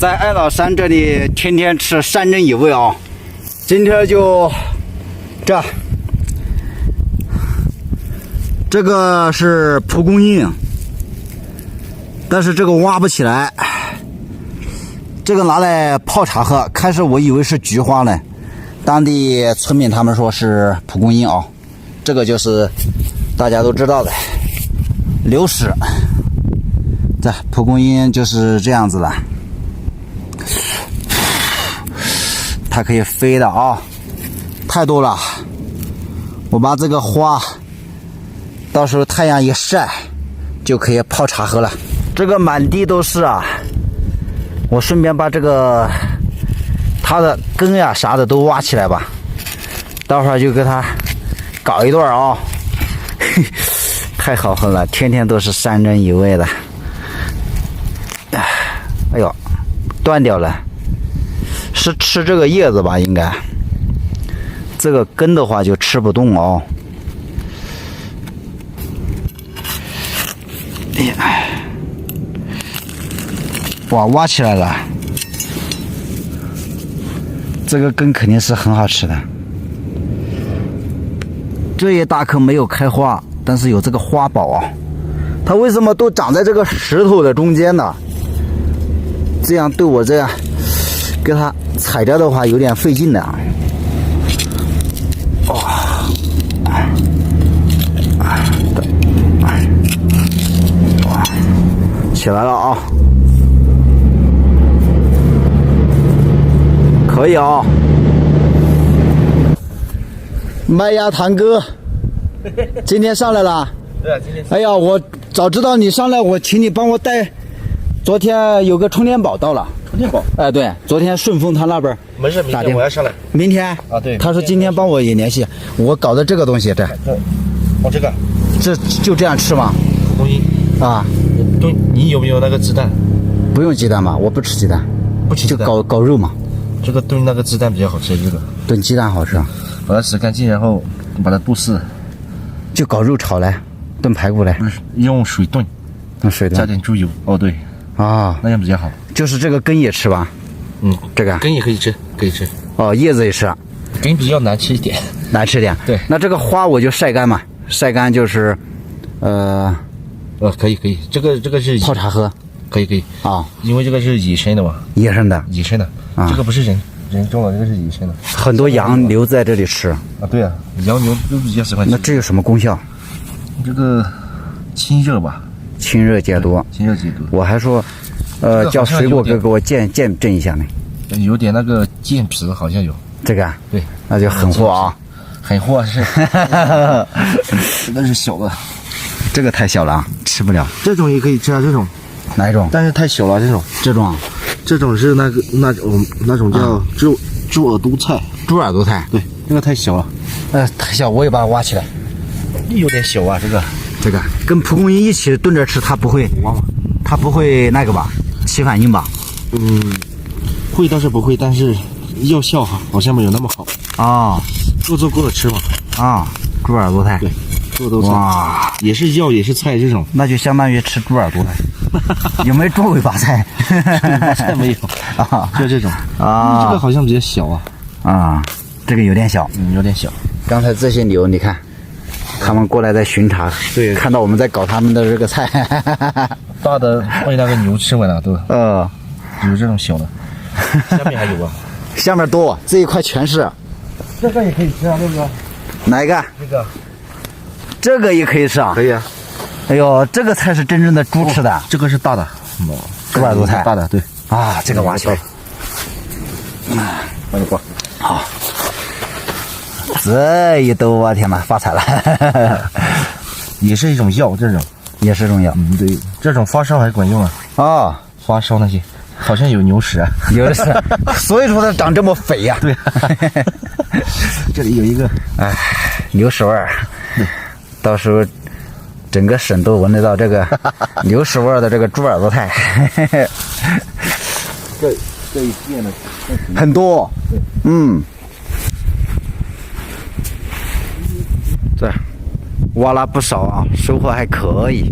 在爱老山这里天天吃山珍野味啊。今天就这个是蒲公英，但是这个挖不起来。这个拿来泡茶喝，开始我以为是菊花呢，当地村民他们说是蒲公英啊。这个就是大家都知道的流矢。这蒲公英就是这样子的，它可以飞的啊，太多了。我把这个花到时候太阳一晒就可以泡茶喝了。这个满地都是啊，我顺便把这个它的根呀啥的都挖起来吧，待会儿就给它搞一段啊。太好喝了，天天都是山珍野味的。哎呦，断掉了，是吃这个叶子吧？应该，这个根的话就吃不动哦。哎呀，哇，挖起来了，这个根肯定是很好吃的。这一大棵没有开花，但是有这个花苞啊。它为什么都长在这个石头的中间呢？这样对我这样给它采掉的话有点费劲的啊。起来了啊，可以啊。麦芽糖哥今天上来了。对啊，今天。哎呀，我早知道你上来，我请你帮我带。昨天有个充电宝到了。充电宝？哎，对，昨天顺丰他那边没事，明天我要上来。明天啊？对。他说今天帮我也联系，我搞的这个东西，这。哦，这个。这就这样吃吗？蒲公英。啊。对，你有没有那个鸡蛋？不用鸡蛋吧，我不吃鸡蛋。不吃鸡蛋。就搞肉嘛。这个炖那个鸡蛋比较好吃，这个。炖鸡蛋好吃。把它洗干净，然后把它剁丝。就搞肉炒来，炖排骨来。用水炖。用水炖。加点猪油。哦，对。啊，那样比较好。就是这个根也吃吧？嗯，这个根也可以吃，可以吃。哦，叶子也吃。根比较难吃一点。难吃点。对。那这个花我就晒干嘛？晒干就是，可以，这个是泡茶喝。可以啊，因为这个是野生的嘛。野生的。野生的。啊。这个不是人种的，这个是野生的。很多羊牛在这里吃。啊，对啊，羊牛都比较喜欢吃。那这有什么功效？这个清热吧。清热解毒。清热解毒。我还说，叫水果哥给我见证一下呢。有点那个健脾好像有。这个。对。那就很货啊。很货是。那是小的。这个太小了，吃不了。这种也可以吃啊，这种。哪一种？但是太小了，这种。这种是那种叫猪耳朵菜。猪耳朵菜。对，那个太小了。太小，我也把它挖起来。有点小啊，这个跟蒲公英一起炖着吃，它不会那个吧？起反应吧？会倒是不会，但是药效好像没有那么好。啊。做过的吃嘛。啊，猪耳朵菜。对，猪耳朵菜。哇，也是药也是菜这种。那就相当于吃猪耳朵菜。有没有猪尾巴菜？尾巴菜没有啊，就这种啊。这个好像比较小啊。啊，这个有点小。有点小。刚才这些牛，你看，他们过来在巡查，对，看到我们在搞他们的这个菜。大的被那个牛吃完了都。有这种小的。下面还有啊。下面多，这一块全是。这个也可以吃啊，对不对？哪一个？这个。这个也可以吃啊。可以啊。哎呦，这个才是真正的猪吃的。这个是大的。猪耳朵菜。大的，对。啊，这个挖起来。帮你刮。好。这一兜，我天哪，发财了。也是一种药，这种。也是一种药。对，这种发烧还管用啊。哦，发烧那些。好像有牛屎啊。有的是。所以说它长这么肥呀。对。这里有一个。哎，牛屎味儿。到时候。整个省都闻得到这个牛屎味的这个猪耳朵菜。这一片的很多。这挖了不少啊，收获还可以，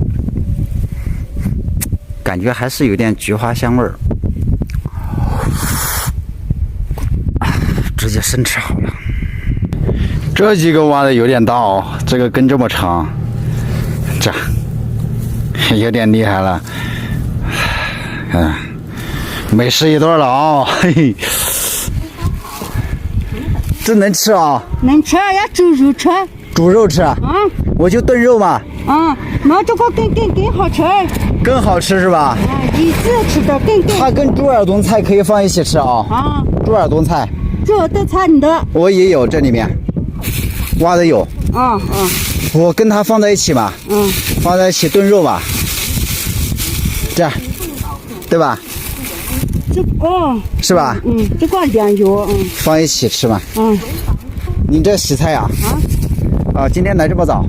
感觉还是有点菊花香味儿。直接生吃好了。这几个挖的有点大哦，这个根这么长，这有点厉害了。美食一顿了啊！嘿嘿，这能吃啊？能吃，要猪肉吃。猪肉吃？我就炖肉嘛。那这个更好吃。更好吃是吧？一次吃的更。它跟猪耳冬菜可以放一起吃啊。猪耳冬菜。猪耳冬菜你的。我也有，这里面挖的有。我跟它放在一起吧。放在一起炖肉吧。这样，对吧？是吧？这个凉油，放一起吃嘛。你这洗菜呀？今天来这么早？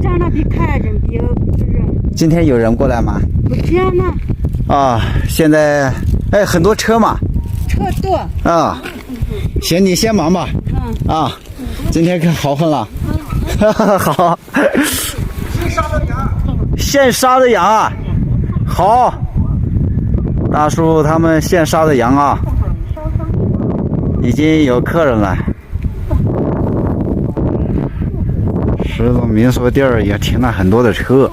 这样那边看人比较人。今天有人过来吗？不这样呢。现在很多车嘛。车多。行，你先忙吧。今天可好很了。好。现杀的羊啊，好。大叔他们现杀的羊啊，已经有客人了。石头民宿地儿也停了很多的车。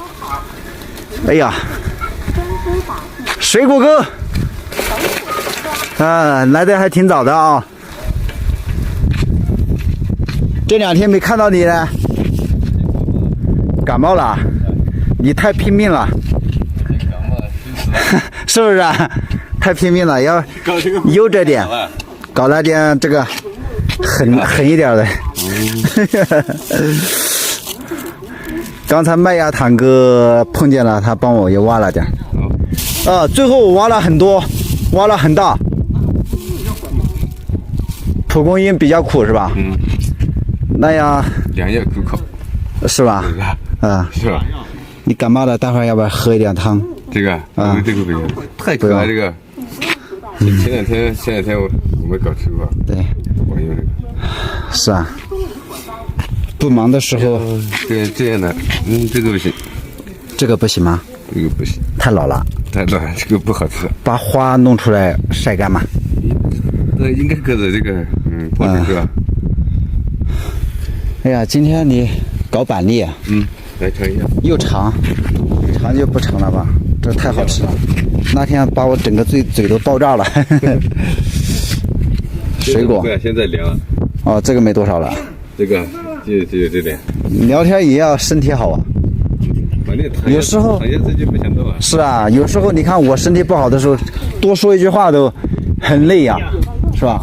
哎呀，水果哥，来的还挺早的啊。这2天没看到你呢，感冒了？你太拼命了。是不是啊？太拼命了，要悠着点，搞了点这个狠一点的。刚才麦芽糖哥碰见了，他帮我也挖了点。最后我挖了很多，挖了很大。蒲公英比较苦是吧？那样凉也可口，是吧？是吧？你感冒了，待会儿要不要喝一点汤？这个这个不行，太可爱这个。前两天我们搞吃过，对，我用这个。是啊，不忙的时候，这样的，这个不行。这个不行吗？这个不行，太老了。太老了，这个不好吃。把花弄出来晒干嘛？那应该搁在这个过程是吧？哎呀，今天你搞板栗啊？来尝一下。又长就不成了吧？这太好吃了。那天把我整个嘴都爆炸了。水果。现在凉了。这个没多少了。这个就这点。聊天也要身体好啊。有时候自己不想动啊。是啊，有时候你看我身体不好的时候，多说一句话都很累呀，是吧？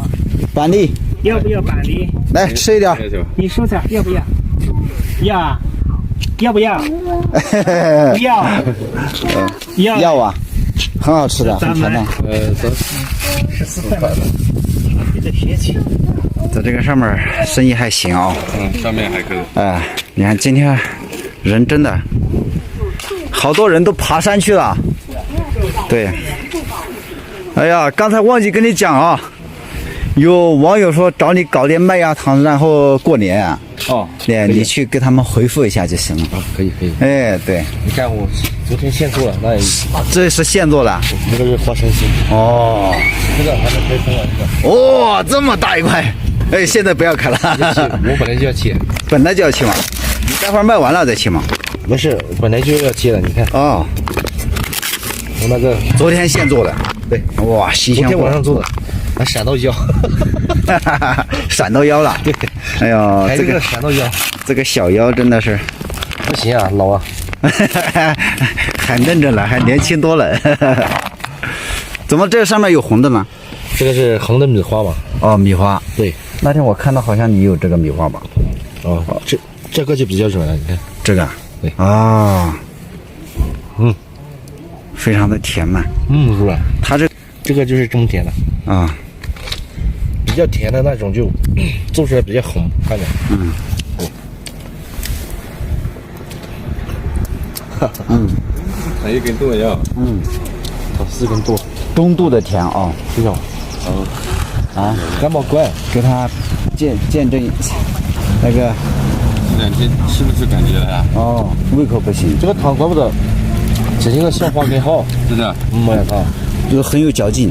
板栗。要不要板栗？来吃一点。你说啥？要不要？要不要？要啊，很好吃的，很甜的。14块。有点邪气。在这个上面生意还行啊。上面还可以。你看今天人真的好多人都爬山去了。对。哎呀，刚才忘记跟你讲啊，有网友说找你搞点麦芽糖，然后过年。你去给他们回复一下就行了。可以。对。你看我昨天现做了，那这是现做的。那个是花生心。这个还没开封啊，这么大一块。现在不要开了。我本来就要切。本来就要切嘛，你待会儿卖完了再切嘛。没事，本来就要切的，你看。我那个昨天现做的。对。哇，新鲜。昨天晚上做的，还闪到腰。闪到腰了。对。哎呦，这个闪到腰，这个小腰真的是不行啊，老啊。还嫩着了，还年轻多了。怎么这上面有红的呢？这个是红的米花嘛。米花。对。那天我看到好像你有这个米花吧？这个就比较软了，你看这个。对。非常的甜嘛。软。它这个就是中甜的。比较甜的那种就做出来比较红，看着。还一根多呀。4根多。中度的甜啊。非常。感冒怪，给他见证一下那个。这2天吃不出感觉了呀？胃口不行。这个糖怪不得，整个像花根好。是的。麦芽糖就很有嚼劲。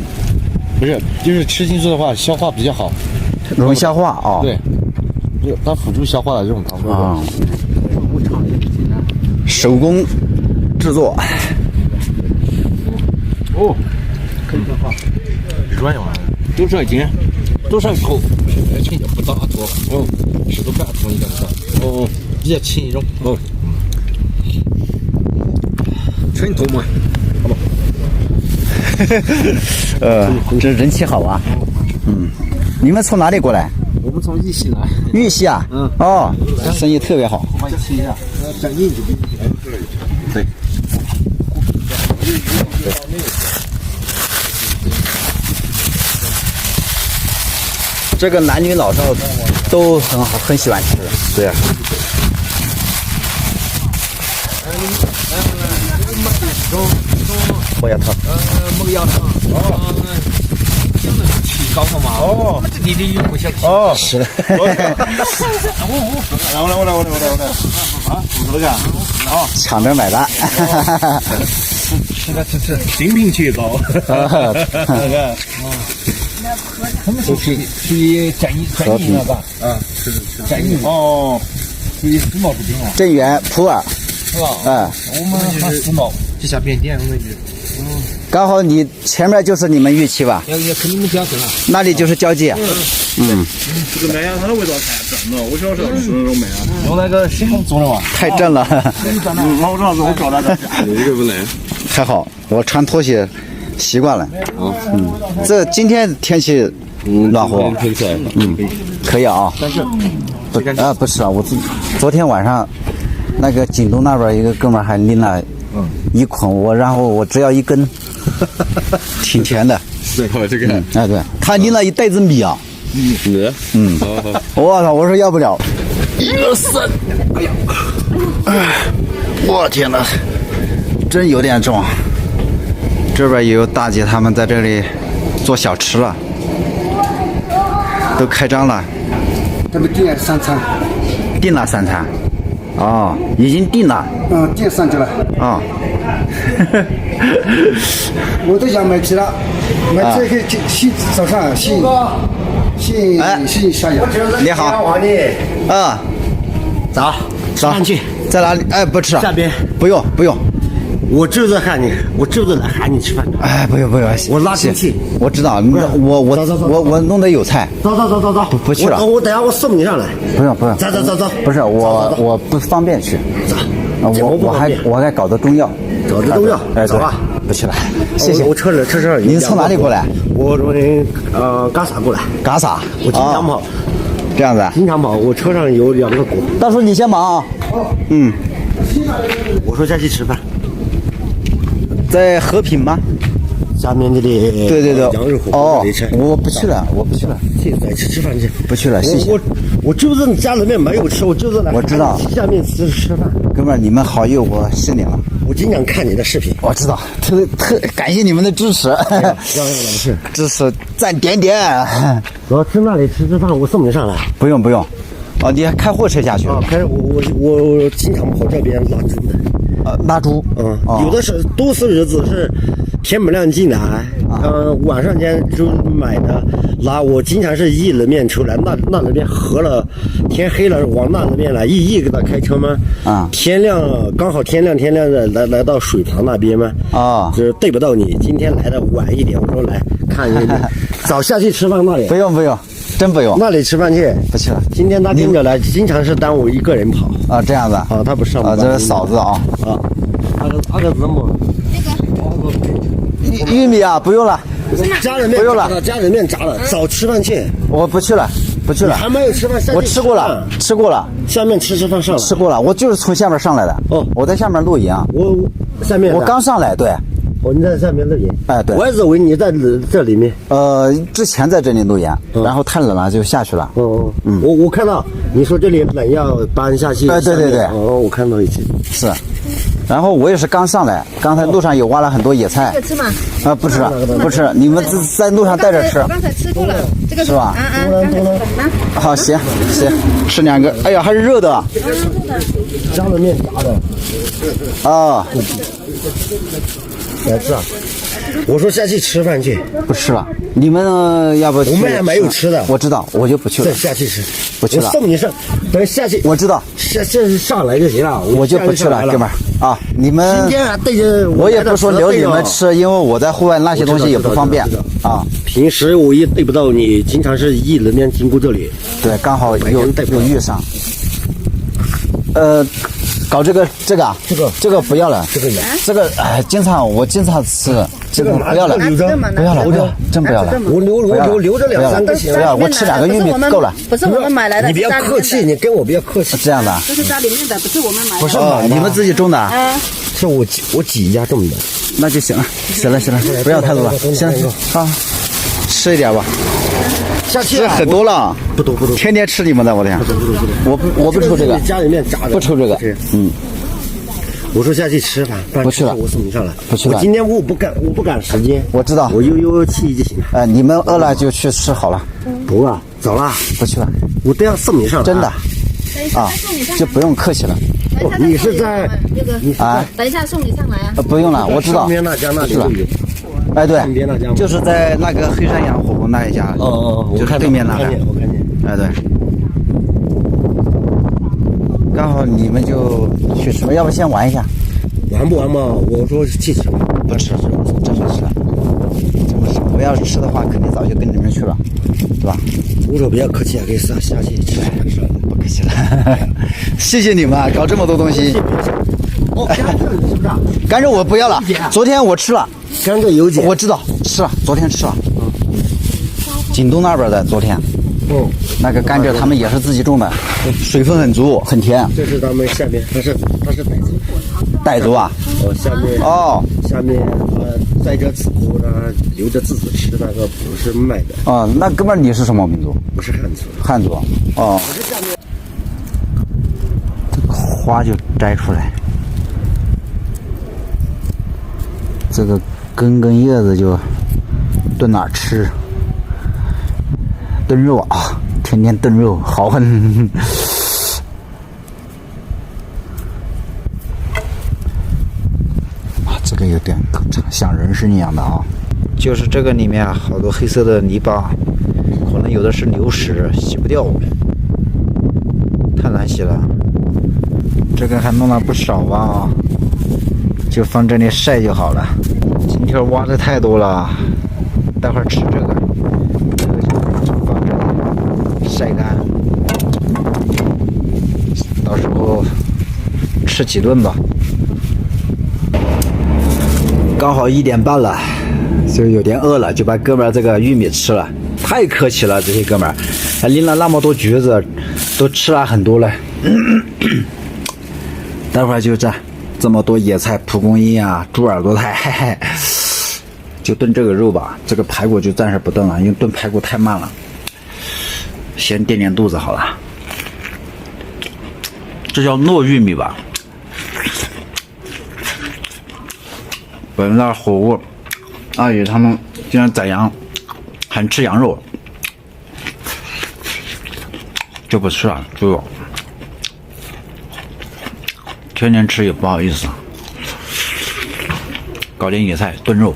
不是，就是吃进去的话，消化比较好，容易消化哦。对，就它辅助消化的这种糖分啊。手工制作。哦，可以消化，软呀，多少一斤？多少一口？轻点，不大坨。哦，10多半同一个的。哦，比较轻一种。哦，纯头嘛。好吧。这人气好啊。嗯，你们从哪里过来？我们从玉溪来。玉溪啊？嗯。哦，生意特别好。我帮你切一下，长硬就对。这个男女老少都很喜欢吃。对呀。我要汤。焖羊汤。高嘛？哦，这里的有不小气。哦，是的。我来。啊，这个。哦，抢着买单。吃，精品切糕。他们是属于战役了吧？啊，是战役。哦，属于时髦之品啊。镇源普洱。是吧？嗯，我们还时髦，地下变电那个。刚好你前面就是你们玉器吧？也跟你们交情了。那里就是交界。嗯。这个麦芽它的味道太正了，我小时候吃那种麦芽，用那个西红做的嘛。太正了。老丈人我找他的。这个不能。还好，我穿拖鞋习惯了。这今天天气暖和。可以啊。但是不是啊，我昨天晚上那个锦东那边一个哥们儿还拎了一捆然后我只要一根，挺甜的。是吧？这个。哎，对，他拎了一袋子米啊。米。我操！我说要不了。1、2、3，哎呀！我天哪，真有点重。这边也有大姐他们在这里做小吃了，都开张了。他们订3餐，订了3餐，哦，已经订了。订上去了。啊。我都想买皮了，买这个先早上先下药。你好，王丽。早。走上去。在哪里？哎，不吃。下边。不用。我侄子喊你，我侄子来喊你吃饭。哎，不用，我拉亲戚。我知道，我弄得有菜。走。不去了。我等下我送你上来。不用。走。不是我不方便去。走。我还搞的中药。搞的中药。哎，走吧。不去了，谢谢。我车上。您从哪里过来？我从嘎萨过来。嘎萨。我经常跑。这样子。经常跑，我车上有2个锅。大叔，你先忙啊。我说下去吃饭。在和平吗？下面这里。对。羊肉火锅。这里吃。我不去了。来吃饭去。不去了，谢谢。我就是家里面没有吃，我就是来。我知道。下面吃饭。哥们儿，你们好意我信你了。我经常看你的视频。我知道，特感谢你们的支持。老师，支持赞点。我要吃那里吃饭，我送你上来。不用。哦，你还开货车下去？我经常跑这边拉猪的。拉猪。有的是都是日子是天不亮进来，晚上间就买的拉。我经常是一里面出来，那里面合了，天黑了往那里面来，一给他开车吗？天亮刚好天亮的来到水塘那边吗？就是对不到你。今天来的晚一点，我说来看一下，早下去吃饭那里。不用，真不用。那里吃饭去。不去了。今天他跟着来，经常是耽误一个人跑。这样子。他不上班。这是嫂子啊。那个怎么？玉米啊，不用了。家里面不用了，家里面炸了。早吃饭去。我不去了。还没有吃饭，我吃过了。下面吃饭上来。吃过了，我就是从下面上来的。我在下面露营啊。下面。我刚上来，对。你在下面露营。哎，对。我以为你在这里面。之前在这里露营，然后太冷了就下去了。我看到你说这里冷要搬下去。对。我看到一些。是。然后我也是刚上来，刚才路上有挖了很多野菜。这个吃吗？不吃，你们在路上带着吃。我刚才吃过了，这个是吧？好，行，吃2个。哎呀，还是热的。家里面炸的。来这，我说下去吃饭去，不吃了。你们要不去？我们还没有吃的。我知道，我就不去了。再下去吃，不去了。我送你上，等下去。我知道，上来就行了。我就不去了，哥们儿啊！你们今天带着我也不说留你们吃，因为我在户外那些东西也不方便啊。平时我也对不到你，经常是一人面经过这里。对，刚好又遇上。搞这个啊，这个不要了，这个哎，我经常吃，这个不要了，不要了，真不要了。我留着2、3个行。不要，我吃2个玉米够了。不是我们买来的，你不要客气，你跟我不要客气。这样的，这是家里面的，不是我们买的。不是你们自己种的？是我几家种的。那就行了，行了，不要太多了，行啊，吃一点吧。下去吃很多了，不多，天天吃你们的，我天！我不抽这个，家里面炸的，不抽这个。我说下去吃饭，不去了，我送你上来。不去了。我今天我不赶时间。我知道。我悠气就行了。你们饿了就去吃好了。不了，走了，不去了。我都要送你上来。真的。啊，就不用客气了。你是在等一下送你上来啊。不用了，我知道。上边那家那里有。哎，对，就是在那个黑山羊火锅那一家。我看对面那个。我看见。哎，对。刚好你们就去吃吧，要不先玩一下？玩不玩嘛？我说去吃吧。不吃，真不吃了。我要是吃的话，肯定早就跟你们去了，对吧？我说不要客气啊，给下去吃。不客气了，谢谢你们啊，搞这么多东西。甘蔗我不要了，昨天我吃了。甘蔗有碱，我知道，吃了，昨天吃了。锦东那边的昨天。那个甘蔗他们也是自己种的，水分很足，很甜。这是他们下面，他是傣族啊。下面在这吃苦呢，留着自己吃，那个不是卖的。那哥们儿你是什么民族？我是汉族。汉族。花就摘出来，这个根叶子就炖哪吃？炖肉啊，天天炖肉，好很。这个有点像人参一样的啊，就是这个里面好多黑色的泥巴，可能有的是牛屎，洗不掉，太难洗了。这个还弄了不少吧，就放这里晒就好了。今天挖的太多了，待会儿吃这个。晒干，到时候吃几顿吧。刚好1点半了，就有点饿了，就把哥们儿这个玉米吃了。太客气了，这些哥们儿，还拎了那么多橘子，都吃了很多了。待会儿就这么多野菜，蒲公英啊，猪耳朵菜，就炖这个肉吧。这个排骨就暂时不炖了，因为炖排骨太慢了。先垫肚子好了，这叫糯玉米吧？本来那火锅，阿姨他们经常宰羊，还吃羊肉，就不吃了，猪肉。天天吃也不好意思，搞点野菜炖肉，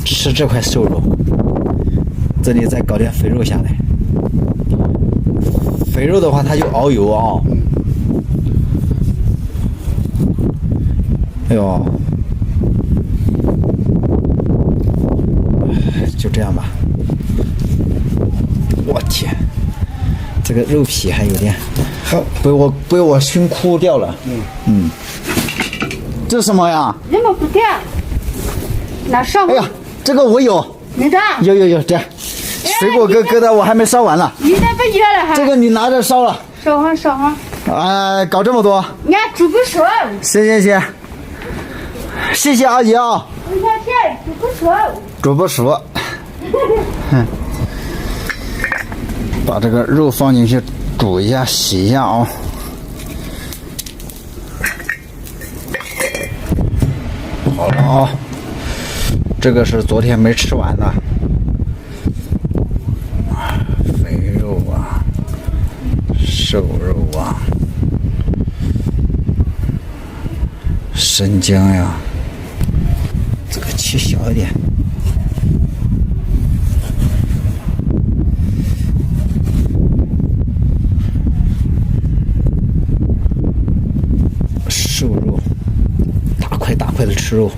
吃这块瘦肉。这里再搞点肥肉下来，肥肉的话它就熬油啊。哎呦，就这样吧。我天，这个肉皮还有点，被我熏枯掉了。这是什么呀？人们不干，拿上。哎呀，这个我有。你的？有这。水果疙瘩我还没烧完了，你那不热了哈？这个你拿着烧了，烧哈。搞这么多，你看煮不熟。行，谢谢阿姨啊。煮不熟。把这个肉放进去煮一下，洗一下啊。好了啊，这个是昨天没吃完的。瘦肉啊，生姜呀，这个切小一点。瘦肉，大块大块的吃肉。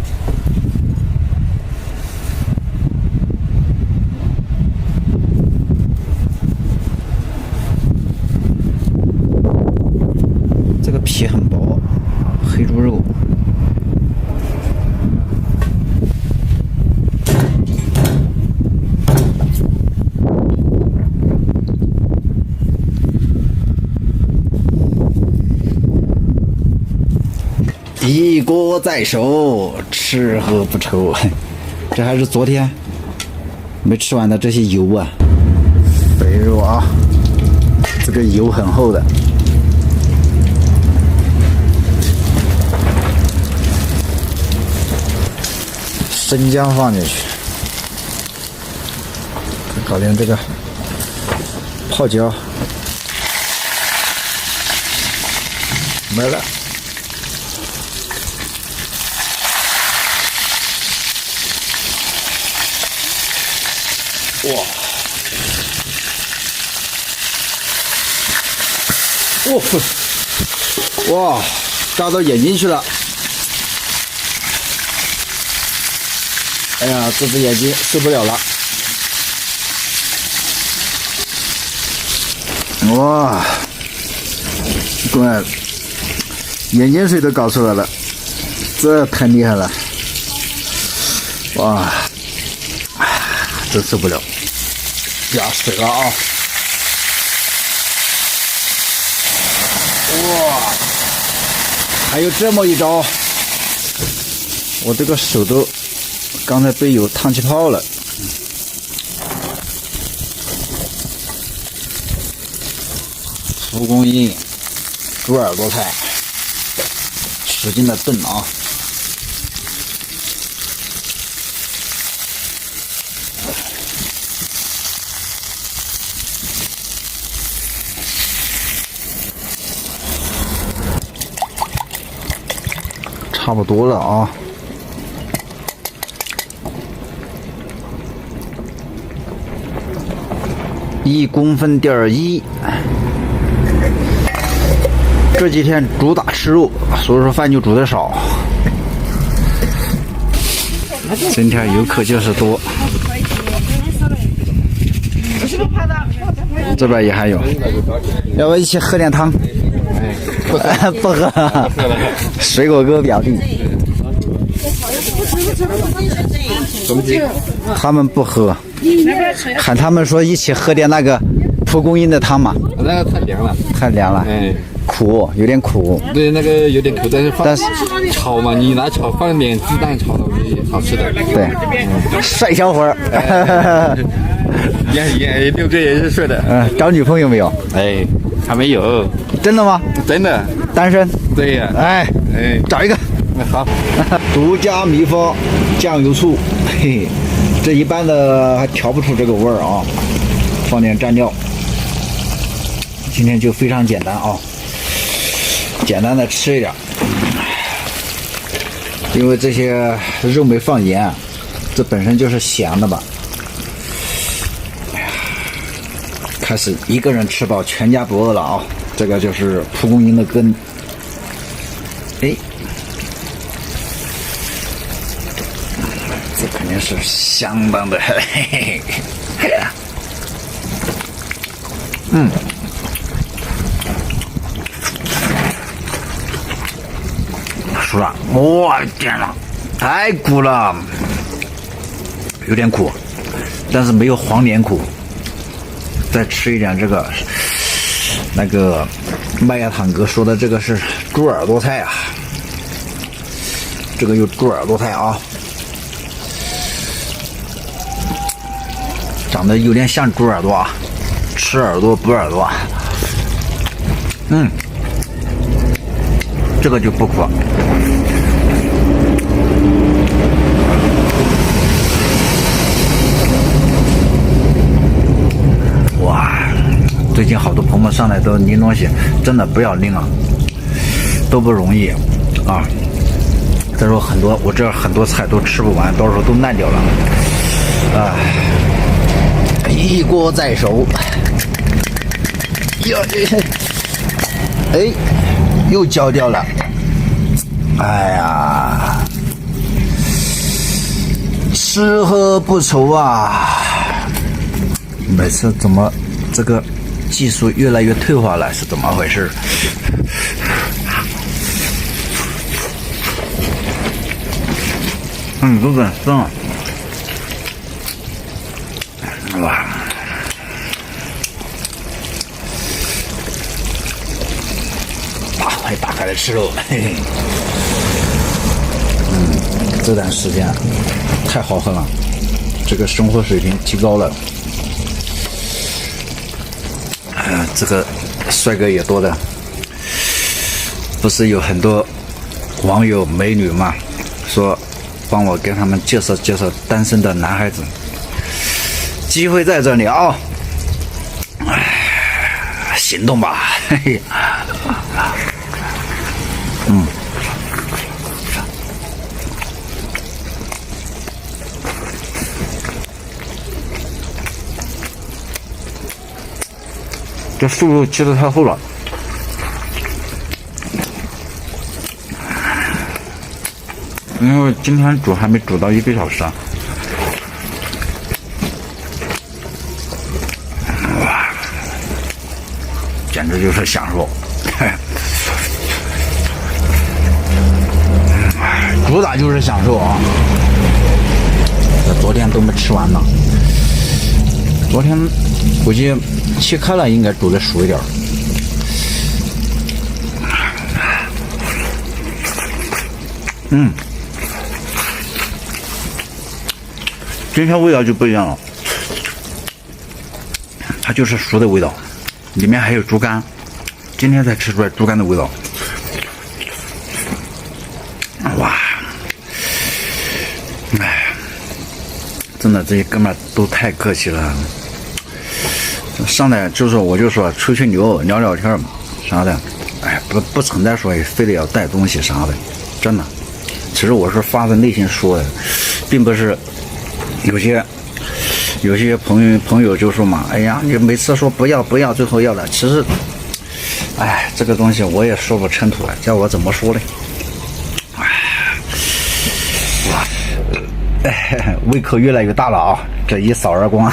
这个皮很薄，黑猪肉。一锅在手，吃喝不愁。这还是昨天没吃完的这些油啊，肥肉啊，这个油很厚的。生姜放进去，搞点这个泡椒，没了。哇，扎到眼睛去了！哎呀，这只眼睛受不了了！哇，乖，眼睛水都搞出来了，这太厉害了！哇，真受不了！加水了啊！哇，还有这么一招！我这个手都刚才被油烫起泡了。蒲公英、猪耳朵菜，使劲的炖啊！差不多了啊，1.1公分。这几天主打吃肉，所以说饭就煮的少。今天游客就是多。这边也还有，要不一起喝点汤？不喝，水果哥表弟，他们不喝，喊他们说一起喝点那个蒲公英的汤嘛。那个太凉了，太凉了，哎，苦，有点苦。对，那个有点苦，但是炒嘛，你拿炒放点鸡蛋炒的会好吃的。对，帅小伙儿，也六哥也是帅的。找女朋友没有？哎，还没有。真的吗？真的，单身。对呀。哎，找一个。好。独家秘方酱油醋，嘿，这一般的还调不出这个味儿啊。放点蘸料，今天就非常简单啊，简单的吃一点，因为这些肉没放盐，这本身就是咸的吧。开始一个人吃饱，全家不饿了啊！这个就是蒲公英的根，哎，这肯定是相当的，嘿嘿嘿。爽！我天哪，太苦了，有点苦，但是没有黄连苦。再吃一点这个，那个麦芽糖哥说的这个是猪耳朵菜啊，这个有猪耳朵菜啊，长得有点像猪耳朵啊，吃耳朵补耳朵。这个就不苦。哇，最近好多朋友上来都拎东西，真的不要拎啊，都不容易啊。再说我这很多菜都吃不完，到时候都烂掉了。一锅在手。又焦掉了。哎呀，吃喝不愁啊！每次怎么这个技术越来越退化了，是怎么回事？都很生啊！哇！打开来吃肉，嘿嘿。这段时间太好喝了，这个生活水平提高了。这个帅哥也多的，不是有很多网友美女嘛，说帮我跟他们介绍介绍单身的男孩子，机会在这里啊！行动吧，嘿嘿。这素肉切得太厚了，因为今天煮还没煮到1个小时啊。哇，简直就是享受。主打就是享受啊！昨天都没吃完呢，昨天估计切开了应该煮的熟一点。今天味道就不一样了，它就是熟的味道，里面还有猪肝，今天才吃出来猪肝的味道。哇！真的这些哥们儿都太客气了。上来就是我就说吹吹牛聊聊天啥的，不存在说非得要带东西啥的，真的。其实我是发自内心说的，并不是有些朋友就说嘛，哎呀，你每次说不要，最后要了。其实，这个东西我也说不清楚了，叫我怎么说呢？胃口越来越大了啊！这一扫而光。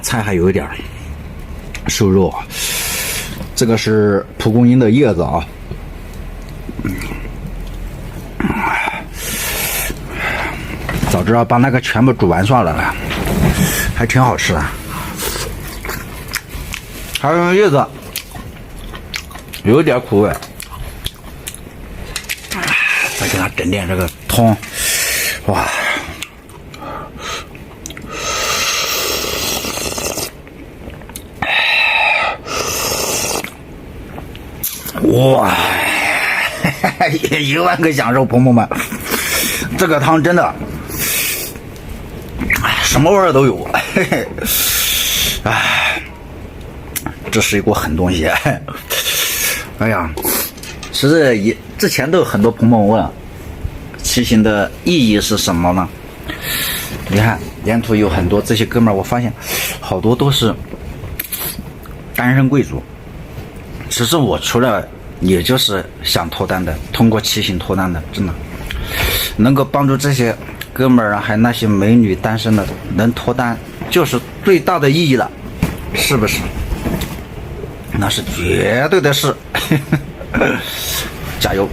菜还有一点瘦肉，这个是蒲公英的叶子啊。早知道把那个全部煮完算了，还挺好吃的。还有叶子，有点苦味。再给它整点这个汤，哇！哇！1万个享受，朋友们，这个汤真的什么味儿都有。这是一锅狠东西。哎呀，其实之前都有很多朋友问骑行的意义是什么呢？你看沿途有很多这些哥们儿，我发现好多都是单身贵族。其实我除了也就是想脱单的，通过骑行脱单的，真的能够帮助这些哥们儿啊，还有那些美女单身的能脱单，就是最大的意义了，是不是？那是绝对的事。加油！